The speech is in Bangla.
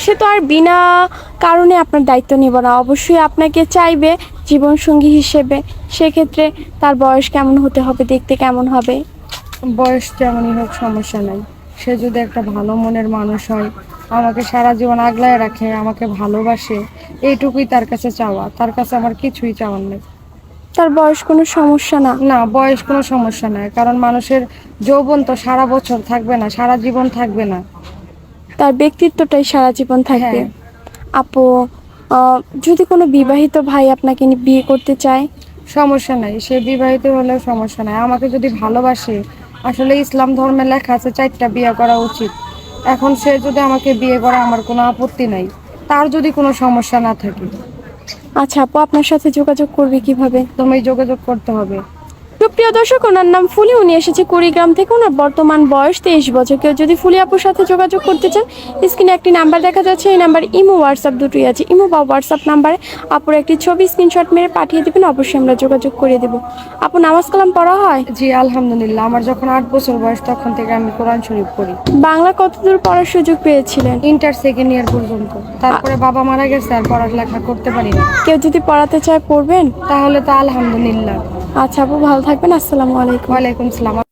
সে তো আর বিনা কারণে আপনার দায়িত্ব নিব না, অবশ্যই আপনাকে চাইবে জীবনসঙ্গী হিসেবে। সেক্ষেত্রে তার বয়স কেমন হতে হবে, দেখতে কেমন হবে? বয়স যেমনই হোক সমস্যা নাই, সে যদি একটা ভালো মনের মানুষ হয়, আমাকে সারা জীবন আগলায় রাখে, আমাকে ভালোবাসে, এইটুকুই তার কাছে চাওয়া। তার কাছে আমার কিছুই চাওয়ার নেই। তার বয়স কোনো সমস্যা না? না, বয়স কোনো সমস্যা নাই, কারণ মানুষের যৌবন তো সারা বছর থাকবে না, সারা জীবন থাকবে না। তার ব্যক্তিত্বটাই সারা জীবন থাকবে। হ্যাঁ। আপু, যদি কোনো বিবাহিত ভাই আপনাকে বিয়ে করতে চায়? সমস্যা নাই, সে বিবাহিত হলেও সমস্যা নাই, আমাকে যদি ভালোবাসে। আসলে ইসলাম ধর্মে লেখা আছে 4টা বিয়ে করা উচিত। এখন সে যদি আমাকে বিয়ে করে আমার কোনো আপত্তি নাই, তার যদি কোনো সমস্যা না থাকে। আচ্ছা আপু, আপনার সাথে যোগাযোগ করবে কিভাবে? তুমি যোগাযোগ করতে হবে। সুপ্রিয় দর্শক, ওনার নাম ফুলি, উনি এসেছে কুড়িগ্রাম থেকে। ওনার বর্তমান বয়স 23 বছর। কেউ যদি ফুলি আপুর সাথে যোগাযোগ করতে চান, স্ক্রিনে একটি নাম্বার দেখা যাচ্ছে, এই নাম্বার ইমো হোয়াটসঅ্যাপ দুটোই আছে। ইমো বা হোয়াটসঅ্যাপ নাম্বারে আপুর একটি ছবি স্ক্রিনশট মেরে পাঠিয়ে দেবেন, অবশ্যই আমরা যোগাযোগ করে দেব। আপু, নামাজ কালাম পড়া হয়? জি আলহামদুলিল্লাহ, আমার যখন 8 বছর বয়স তখন থেকে আমি কোরআন শরীফ পড়ি। বাংলা কতদূর পড়ার সুযোগ পেয়েছিলেন? ইন্টার সেকেন্ড ইয়ার পর্যন্ত, তারপরে বাবা মারা গেছে, আর পড়ালেখা করতে পারি না। কেউ যদি পড়াতে চায় পড়বেন? তাহলে তো আলহামদুলিল্লাহ। আচ্ছা আপু, ভালো থাকবেন। আসসালামু আলাইকুম। ওয়ালাইকুম সালাম।